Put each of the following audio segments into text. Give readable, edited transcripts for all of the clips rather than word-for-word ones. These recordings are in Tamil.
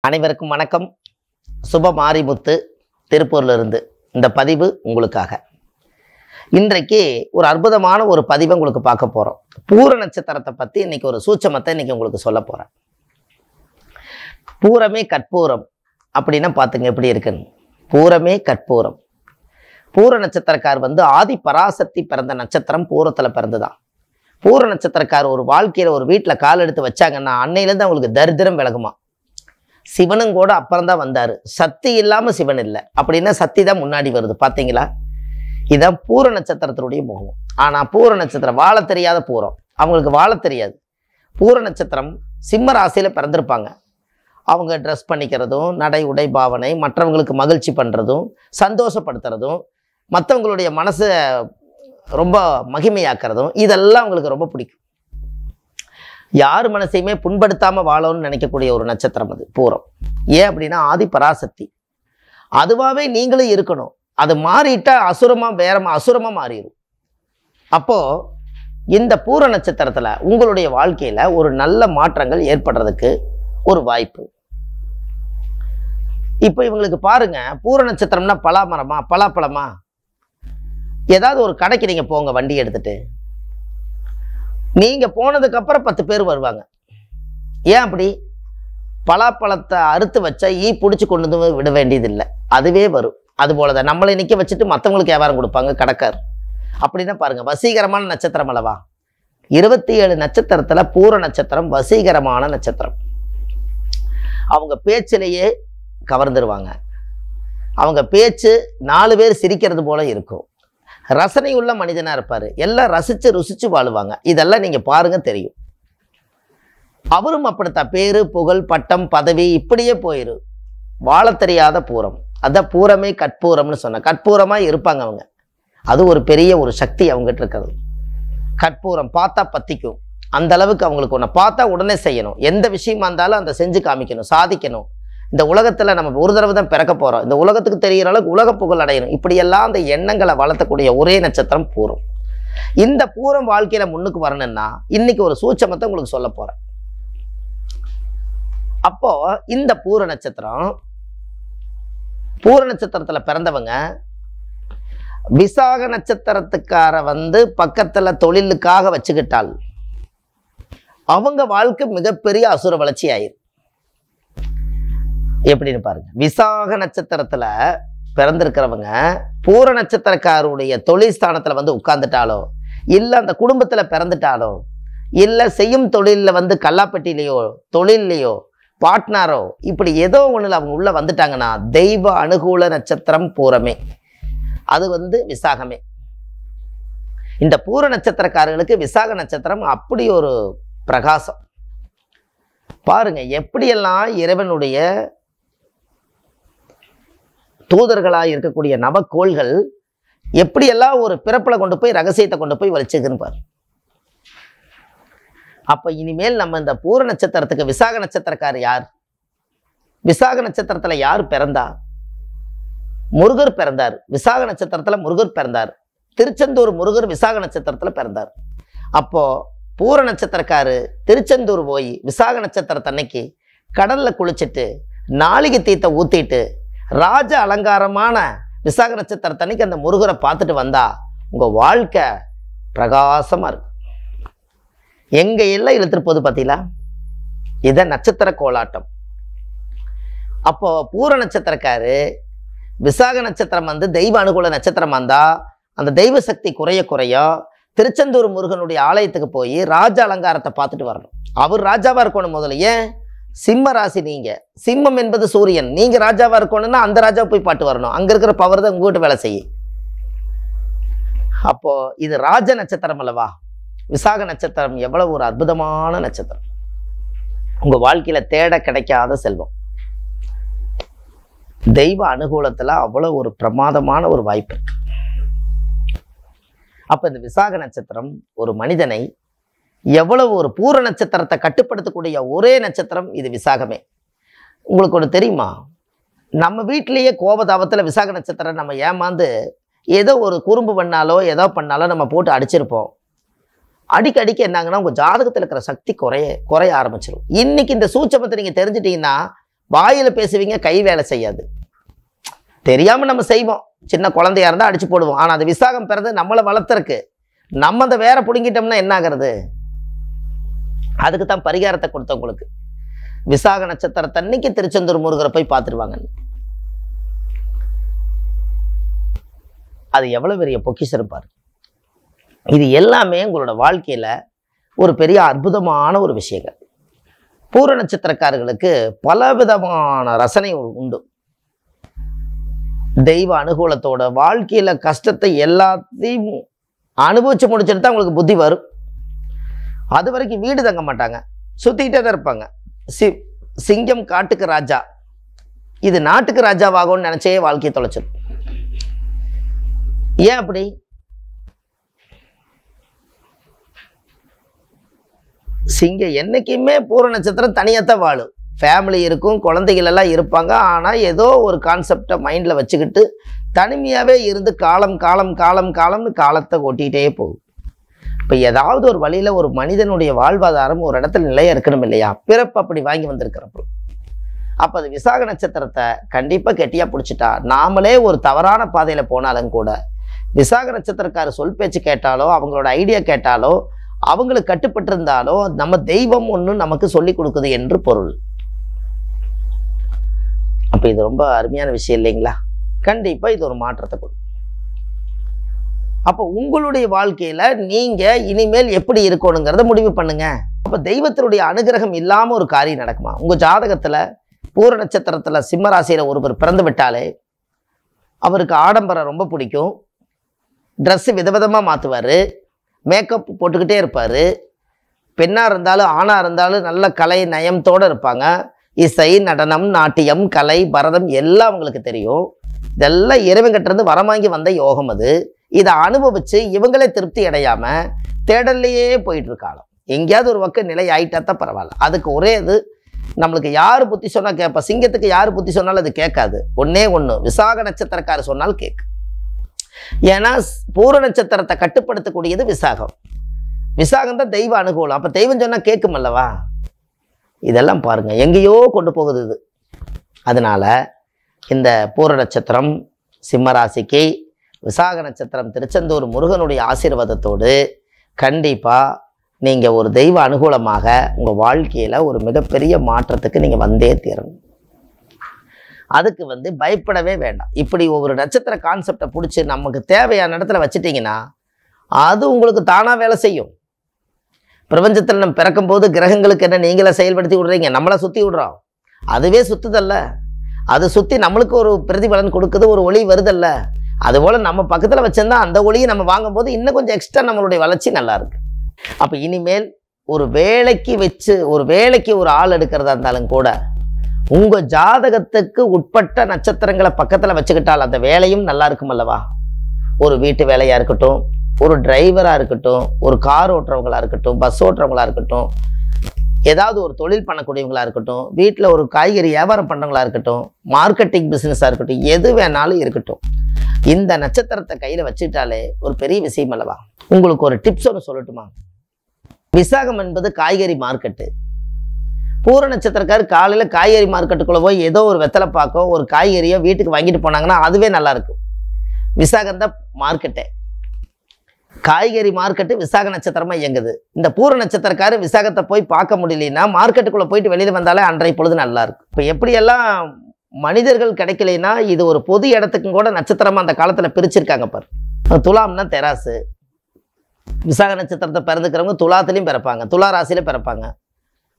அனைவருக்கும் வணக்கம். சுப மாரிமுத்து திருப்பூர்லேருந்து இந்த பதிவு உங்களுக்காக. இன்றைக்கு ஒரு அற்புதமான ஒரு பதிவை உங்களுக்கு பார்க்க போகிறோம். பூர நட்சத்திரத்தை பற்றி இன்னைக்கு ஒரு சூட்சமத்தை இன்னைக்கு உங்களுக்கு சொல்ல போகிறேன். பூரமே கற்பூரம் அப்படின்னா பார்த்துங்க எப்படி இருக்குன்னு. பூரமே கற்பூரம். பூர நட்சத்திரக்கார் ஆதி பராசக்தி பிறந்த நட்சத்திரம் பூரத்தில் பிறந்துதான். பூர நட்சத்திரக்கார் ஒரு வாழ்க்கையில் ஒரு வீட்டில் கால் எடுத்து வச்சாங்கன்னா அன்னையிலேருந்து அவங்களுக்கு தரித்திரம் விலகுமா. சிவனும் கூட அப்புறம் தான் வந்தார். சக்தி இல்லாமல் சிவன் இல்லை அப்படின்னா சக்தி தான் முன்னாடி வருது. பார்த்தீங்களா, இதுதான் பூர நட்சத்திரத்தினுடைய முகம். ஆனால் பூர நட்சத்திரம் வாழ தெரியாத பூரம், அவங்களுக்கு வாழ தெரியாது. பூர நட்சத்திரம் சிம்ம ராசியில் பிறந்திருப்பாங்க. அவங்க ட்ரெஸ் பண்ணிக்கிறதும், நடை உடை பாவனை, மற்றவங்களுக்கு மகிழ்ச்சி பண்ணுறதும், சந்தோஷப்படுத்துறதும், மற்றவங்களுடைய மனசை ரொம்ப மகிமையாக்குறதும், இதெல்லாம் அவங்களுக்கு ரொம்ப பிடிக்கும். யார் மனசையுமே புண்படுத்தாமல் வாழணும்னு நினைக்கக்கூடிய ஒரு நட்சத்திரம் அது பூரம். ஏன் அப்படின்னா ஆதி பராசக்தி. அதுவாகவே நீங்களும் இருக்கணும். அது மாறிட்டா அசுரமாக மாறிடும். அப்போது இந்த பூர நட்சத்திரத்தில் உங்களுடைய வாழ்க்கையில் ஒரு நல்ல மாற்றங்கள் ஏற்படுறதுக்கு ஒரு வாய்ப்பு. இப்போ இவங்களுக்கு பாருங்க, பூர நட்சத்திரம்னா பலாமரமா பலாப்பழமா, ஏதாவது ஒரு கடைக்கு நீங்கள் போங்க வண்டி எடுத்துட்டு, நீங்கள் போனதுக்கப்புறம் 10 பேர் வருவாங்க. ஏன் அப்படி? பலாப்பழத்தை அறுத்து வச்சா ஈ பிடிச்சி கொண்டு வந்து விட வேண்டியதில்லை, அதுவே வரும். அதுபோல தான் நம்மளை நிற்க வச்சுட்டு மற்றவங்களுக்கு வியாபாரம் கொடுப்பாங்க கடைக்கார். அப்படின்னா பாருங்கள், வசீகரமான நட்சத்திரம் அல்லவா. 27 நட்சத்திரத்தில் பூர நட்சத்திரம் வசீகரமான நட்சத்திரம். அவங்க பேச்சிலேயே கவர்ந்துருவாங்க. அவங்க பேச்சு 4 பேர் சிரிக்கிறது போல இருக்கும். ரசனை உள்ள மனிதனாக இருப்பார். எல்லாம் ரசித்து ருசித்து வாழுவாங்க. இதெல்லாம் நீங்கள் பாருங்க தெரியும். அவரும் அப்படித்தான். பேரு புகழ் பட்டம் பதவி இப்படியே போயிடும். வாழ தெரியாத பூரம். அதான் பூரமே கற்பூரம்னு சொன்ன. கற்பூரமாக இருப்பாங்க அவங்க. அது ஒரு பெரிய ஒரு சக்தி அவங்ககிட்ட இருக்கிறது. கற்பூரம் பார்த்தா பற்றிக்கும். அந்த அளவுக்கு அவங்களுக்கு ஒன்று பார்த்தா உடனே செய்யணும். எந்த விஷயமா இருந்தாலும் அந்த செஞ்சு காமிக்கணும், சாதிக்கணும். இந்த உலகத்தில் நம்ம ஒரு தடவை தான் பிறக்க போகிறோம். இந்த உலகத்துக்கு தெரிகிற அளவுக்கு உலக புகழ் அடையணும். இப்படியெல்லாம் அந்த எண்ணங்களை வளர்த்தக்கூடிய ஒரே நட்சத்திரம் பூரம். இந்த பூரம் வாழ்க்கையில் முன்னுக்கு வரணும்னா இன்னைக்கு ஒரு சூட்சமத்தை உங்களுக்கு சொல்ல போகிறேன். அப்போ இந்த பூர நட்சத்திரத்தில் பிறந்தவங்க விசாக நட்சத்திரத்துக்கார பக்கத்தில் தொழிலுக்காக வச்சுக்கிட்டால் அவங்க வாழ்க்கை மிகப்பெரிய அசுர வளர்ச்சி ஆயிரும். எப்படின்னு பாருங்க. விசாக நட்சத்திரத்துல பிறந்திருக்கிறவங்க பூர நட்சத்திரக்காருடைய தொழில் ஸ்தானத்துல உட்கார்ந்துட்டாலோ, இல்ல அந்த குடும்பத்துல பிறந்துட்டாலோ, இல்ல செய்யும் தொழிலில் கல்லாப்பட்டியிலையோ தொழிலையோ பார்ட்னரோ இப்படி ஏதோ ஒண்ணுல அவங்க உள்ள வந்துட்டாங்கன்னா தெய்வ அனுகூல நட்சத்திரம் பூரமே. அது விசாகமே. இந்த பூர நட்சத்திரக்காரர்களுக்கு விசாக நட்சத்திரம் அப்படி ஒரு பிரகாசம். பாருங்க எப்படியெல்லாம் இறைவனுடைய தூதர்களாக இருக்கக்கூடிய நவக்கோள்கள் எப்படியெல்லாம் ஒரு பிறப்பில் கொண்டு போய் ரகசியத்தை கொண்டு போய் வலிச்சுக்குன்னு பாரு. அப்போ இனிமேல் நம்ம இந்த பூர நட்சத்திரத்துக்கு விசாக நட்சத்திரக்கார் யார்? விசாக நட்சத்திரத்தில் யார் பிறந்தா? முருகர் பிறந்தார். விசாக நட்சத்திரத்தில் முருகர் பிறந்தார். திருச்செந்தூர் முருகர் விசாக நட்சத்திரத்தில் பிறந்தார். அப்போ பூர நட்சத்திரக்காரு திருச்செந்தூர் போய் விசாக நட்சத்திரத்தன்னைக்கு கடலில் குளிச்சுட்டு நாளிகை தீத்தை ஊற்றிட்டு ராஜ அலங்காரமான விசாக நட்சத்திரத்தன்னைக்கு அந்த முருகரை பார்த்துட்டு வந்தா உங்கள் வாழ்க்கை பிரகாசமாக இருக்கும். எங்க எல்லாம் இழுத்துட்டு போகுது பார்த்தீங்களா? இதை நட்சத்திர கோலாட்டம். அப்போ பூர நட்சத்திரக்காரு விசாக நட்சத்திரம் தெய்வ அனுகூல நட்சத்திரம் வந்தா அந்த தெய்வ சக்தி குறைய திருச்செந்தூர் முருகனுடைய ஆலயத்துக்கு போய் ராஜ அலங்காரத்தை பார்த்துட்டு வரணும். அவர் ராஜாவா இருக்கணும் முதல்ல. ஏன்? சிம்ம ராசி நீங்க. சிம்மம் என்பது சூரியன். நீங்க ராஜாவா இருக்கணும்னா அந்த ராஜாவை போய் பாட்டு வரணும். அங்க இருக்கிற பவர் தான் உங்ககிட்ட வேலை செய்யும். அப்போ இது ராஜ நட்சத்திரம் அல்லவா. விசாக நட்சத்திரம் எவ்வளவு ஒரு அற்புதமான நட்சத்திரம். உங்க வாழ்க்கையில தேட கிடைக்காத செல்வம். தெய்வ அனுகூலத்துல அவ்வளவு ஒரு பிரமாதமான ஒரு வாய்ப்பு இருக்கு. அப்போ இந்த விசாக நட்சத்திரம் ஒரு மனிதனை எவ்வளவு ஒரு பூர நட்சத்திரத்தை கட்டுப்படுத்தக்கூடிய ஒரே நட்சத்திரம் இது விசாகமே. உங்களுக்கு ஒன்று தெரியுமா? நம்ம வீட்டிலேயே கோபதாபத்தில் விசாக நட்சத்திரம் நம்ம ஏமாந்து ஏதோ ஒரு குறும்பு பண்ணாலோ ஏதோ பண்ணாலோ நம்ம போட்டு அடிச்சிருப்போம். அடிக்க என்னாங்கன்னா உங்கள் ஜாதகத்தில் இருக்கிற சக்தி குறைய ஆரம்பிச்சிடும். இன்னைக்கு இந்த சூட்சமத்தை நீங்கள் தெரிஞ்சிட்டிங்கன்னா வாயில் பேசுவீங்க, கை வேலை செய்யாது. தெரியாமல் நம்ம செய்வோம், சின்ன குழந்தையா இருந்தால் அடிச்சு போடுவோம். ஆனால் அது விசாகம் பிறந்து நம்மளை வளர்த்துருக்கு. நம்ம அந்த வேற பிடுங்கிட்டோம்னா என்ன ஆகிறது? அதுக்கு தான் பரிகாரத்தை கொடுத்தவங்களுக்கு. விசாக நட்சத்திரத்தன்னைக்கு திருச்செந்தூர் முருகரை போய் பார்த்துருவாங்க. அது எவ்வளவு பெரிய பொக்கிஷம் இருப்பார். இது எல்லாமே உங்களோட வாழ்க்கையில ஒரு பெரிய அற்புதமான ஒரு விஷயங்கள். பூர நட்சத்திரக்காரர்களுக்கு பலவிதமான ரசனை உண்டு. தெய்வ அனுகூலத்தோட வாழ்க்கையில கஷ்டத்தை எல்லாத்தையும் அனுபவிச்சு முடிச்சுட்டு தான் உங்களுக்கு புத்தி வரும். அது வரைக்கும் வீடு தங்க மாட்டாங்க, சுத்திக்கிட்டே தான் இருப்பாங்க. சிங்கம் காட்டுக்கு ராஜா, இது நாட்டுக்கு ராஜாவாகும்னு நினைச்சே வாழ்க்கையை தொலைச்சிடும். ஏன் அப்படி? சிங்கம் என்னைக்குமே பூர நட்சத்திரம் தனியாத்தான் வாழும். ஃபேமிலி இருக்கும், குழந்தைகள் எல்லாம் இருப்பாங்க. ஆனால் ஏதோ ஒரு கான்செப்டை மைண்டில் வச்சுக்கிட்டு தனிமையாகவே இருந்து காலம் காலம் காலம் காலம்னு காலத்தை ஓட்டிகிட்டே போகும். இப்போ ஏதாவது ஒரு வழியில் ஒரு மனிதனுடைய வாழ்வாதாரம் ஒரு இடத்துல நிலையாக இருக்கணும் இல்லையா? பிறப்பு அப்படி வாங்கி வந்திருக்கிறப்போ அப்போ அது விசாக நட்சத்திரத்தை கண்டிப்பாக கெட்டியாக பிடிச்சிட்டா, நாமளே ஒரு தவறான பாதையில் போனாலும் கூட விசாக நட்சத்திரக்காரர் சொல் பேச்சு கேட்டாலோ, அவங்களோட ஐடியா கேட்டாலோ, அவங்களுக்கு கட்டுப்பட்டு இருந்தாலோ நம்ம தெய்வம் ஒன்று நமக்கு சொல்லி கொடுக்குது என்று பொருள். அப்போ இது ரொம்ப அருமையான விஷயம் இல்லைங்களா? கண்டிப்பாக இது ஒரு மாற்றத்தை கொடுக்கும். அப்போ உங்களுடைய வாழ்க்கையில நீங்க இனிமேல் எப்படி இருக்கணுங்கிறத முடிவு பண்ணுங்க. அப்போ தெய்வத்தினுடைய அனுகிரகம் இல்லாம ஒரு காரியம் நடக்குமா? உங்க ஜாதகத்துல பூர நட்சத்திரத்துல சிம்ம ராசியில ஒருவர் பிறந்து விட்டாலே அவருக்கு ஆடம்பரம் ரொம்ப பிடிக்கும். ட்ரெஸ்ஸு விதவிதமா மாற்றுவார், மேக்கப் போட்டுக்கிட்டே இருப்பார். பெண்ணாக இருந்தாலும் ஆணாக இருந்தாலும் நல்ல கலை நயத்தோடு இருப்பாங்க. இசை, நடனம், நாட்டியம், கலை, பரதம் எல்லாம் அவங்களுக்கு தெரியும். இதெல்லாம் இறைவன்கிட்டேருந்து வரமாங்கி வந்த யோகம் அது. இதை அனுபவித்து இவங்களே திருப்தி அடையாமல் தேடல்லையே போயிட்டு இருக்காலும் எங்கேயாவது ஒரு பக்கம் நிலை ஆகிட்டா தான் பரவாயில்ல. அதுக்கு ஒரே இது, நம்மளுக்கு யார் புத்தி சொன்னால் கேட்பா. சிங்கத்துக்கு யார் புத்தி சொன்னாலும் அது கேட்காது. ஒன்றே ஒன்று, விசாக நட்சத்திரக்காரர் சொன்னால் கேட்கு. ஏன்னா பூர நட்சத்திரத்தை கட்டுப்படுத்தக்கூடியது விசாகம். விசாகம் தான் தெய்வ அனுகூலம். அப்போ தெய்வம் சொன்னால் கேட்கும் அல்லவா? இதெல்லாம் பாருங்க எங்கேயோ கொண்டு போகுது இது. அதனால இந்த பூர நட்சத்திரம் சிம்மராசிக்கு, விசாக நட்சத்திரம் திருச்செந்தூர் முருகனுடைய ஆசீர்வாதத்தோடு கண்டிப்பாக நீங்கள் ஒரு தெய்வ அனுகூலமாக உங்கள் வாழ்க்கையில் ஒரு மிகப்பெரிய மாற்றத்துக்கு நீங்கள் வந்தே தீரணும். அதுக்கு பயப்படவே வேண்டாம். இப்படி ஒவ்வொரு நட்சத்திர கான்செப்டை பிடிச்சி நமக்கு தேவையான இடத்துல வச்சுட்டிங்கன்னா அது உங்களுக்கு தானாக வேலை செய்யும். பிரபஞ்சத்தில் நம்ம பிறக்கும்போது கிரகங்களுக்கு என்ன நீங்களே செயல்படுத்தி விடுறீங்க, நம்மளை சுற்றி விடுறோம். அதுவே சுற்றுதல்ல, அது சுற்றி நம்மளுக்கு ஒரு பிரதிபலன் கொடுக்குது, ஒரு ஒளி வருதல்ல. அதுபோல் நம்ம பக்கத்தில் வச்சுருந்தா அந்த ஒளியை நம்ம வாங்கும்போது இன்னும் கொஞ்சம் எக்ஸ்ட்ரா நம்மளுடைய வளர்ச்சி நல்லாயிருக்கு. அப்போ இனிமேல் ஒரு வேலைக்கு ஒரு ஆள் எடுக்கிறதா இருந்தாலும் கூட உங்கள் ஜாதகத்துக்கு உட்பட்ட நட்சத்திரங்களை பக்கத்தில் வச்சுக்கிட்டால் அந்த வேலையும் நல்லா இருக்கும் அல்லவா? ஒரு வீட்டு வேலையாக இருக்கட்டும், ஒரு டிரைவராக இருக்கட்டும், ஒரு கார் ஓட்டுறவங்களாக இருக்கட்டும், பஸ் ஓட்டுறவங்களாக இருக்கட்டும், ஏதாவது ஒரு தொழில் பண்ணக்கூடியவங்களாக இருக்கட்டும், வீட்டில் ஒரு காய்கறி வியாபாரம் பண்ணுறவங்களா இருக்கட்டும், மார்க்கெட்டிங் பிஸ்னஸாக இருக்கட்டும், எது வேணாலும் இருக்கட்டும், இந்த நட்சத்திரத்தை கையில் வச்சுக்கிட்டாலே ஒரு பெரிய விஷயம் அல்லவா? உங்களுக்கு ஒரு டிப்ஸ் ஒன்று சொல்லட்டுமா? விசாகம் என்பது காய்கறி மார்க்கெட்டு. பூர நட்சத்திரக்காரர் காலையில் காய்கறி மார்க்கெட்டுக்குள்ளே போய் ஏதோ ஒரு வெத்தலை பாக்கோ ஒரு காய்கறியோ வீட்டுக்கு வாங்கிட்டு போனாங்கன்னா அதுவே நல்லாயிருக்கும். விசாகம் தான் மார்க்கெட்டே. காய்கறி மார்க்கெட்டு விசாக நட்சத்திரமாக இயங்குது. இந்த பூர நட்சத்திரக்காரர் விசாகத்தை போய் பார்க்க முடியலன்னா மார்க்கெட்டுக்குள்ளே போயிட்டு வெளியில் வந்தாலே அன்றைய பொழுது நல்லாயிருக்கும். இப்போ எப்படியெல்லாம் மனிதர்கள் கிடைக்கலைன்னா இது ஒரு பொது இடத்துக்கும் கூட நட்சத்திரமாக அந்த காலத்தில் பிரிச்சிருக்காங்க பாரு. துலாம்னா தெராசு. விசாக நட்சத்திரத்தை பிறந்துக்கிறவங்க துலாத்துலேயும் பிறப்பாங்க, துலா ராசியில் பிறப்பாங்க.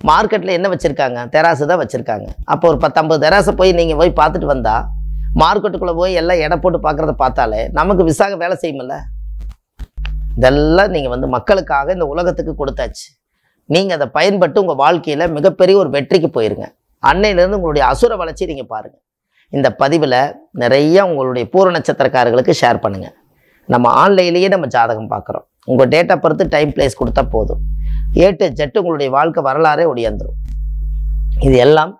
மார்க்கெட்டில் என்ன வச்சுருக்காங்க? தெராசு தான் வச்சுருக்காங்க. அப்போ ஒரு 10-50 தெராசை போய் நீங்கள் போய் பார்த்துட்டு வந்தால் மார்க்கெட்டுக்குள்ளே போய் எல்லாம் எடை போட்டு பார்க்குறத பார்த்தாலே நமக்கு விசாக வேலை செய்யுமில்ல. இதெல்லாம் நீங்கள் மக்களுக்காக இந்த உலகத்துக்கு கொடுத்தாச்சு. நீங்கள் அதை பயன்பட்டு உங்கள் வாழ்க்கையில் மிகப்பெரிய ஒரு வெற்றிக்கு போயிருங்க. அன்னையிலேருந்து உங்களுடைய அசுர வளர்ச்சி நீங்கள் பாருங்கள். இந்த பதிவில் நிறைய உங்களுடைய பூர நட்சத்திரக்காரர்களுக்கு ஷேர் பண்ணுங்கள். நம்ம ஆன்லைன்லேயே நம்ம ஜாதகம் பார்க்குறோம். உங்கள் டேட்டா பொறுத்து டைம் பிளேஸ் கொடுத்தா போதும், A to Z உங்களுடைய வாழ்க்கை வரலாறே ஒடியாந்துடும். இது எல்லாம்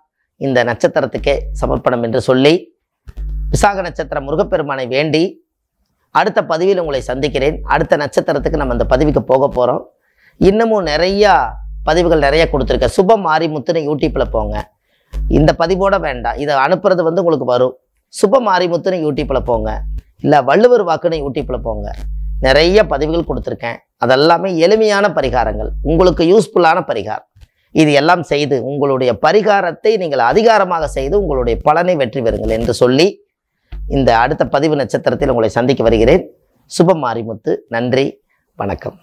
இந்த நட்சத்திரத்துக்கே சமர்ப்பணம் என்று சொல்லி விசாக நட்சத்திரம் முருகப்பெருமானை வேண்டி அடுத்த பதிவில் உங்களை சந்திக்கிறேன். அடுத்த நட்சத்திரத்துக்கு நம்ம அந்த பதிவுக்கு போக போகிறோம். இன்னமும் நிறையா பதிவுகள் நிறைய கொடுத்துருக்கேன். சுபம் மாரிமுத்துன்னு யூடியூப்பில் போங்க. இந்த பதிவோட வேண்டாம், இதை அனுப்புறது வந்து உங்களுக்கு வரும். சுப மாரிமுத்துன்னு யூடியூப்பில் போங்க, இல்லை வள்ளுவர் வாக்குன்னு யூடியூப்பில் போங்க. நிறைய பதிவுகள் கொடுத்துருக்கேன். அதெல்லாமே எளிமையான பரிகாரங்கள், உங்களுக்கு யூஸ்ஃபுல்லான பரிகாரம். இது எல்லாம் செய்து உங்களுடைய பரிகாரத்தை நீங்கள் அதிகாரமாக செய்து உங்களுடைய பலனை வெற்றி பெறுங்கள் என்று சொல்லி இந்த அடுத்த பதிவு நட்சத்திரத்தில் உங்களை சந்திக்க வருகிறேன். சுப மாரிமுத்து. நன்றி, வணக்கம்.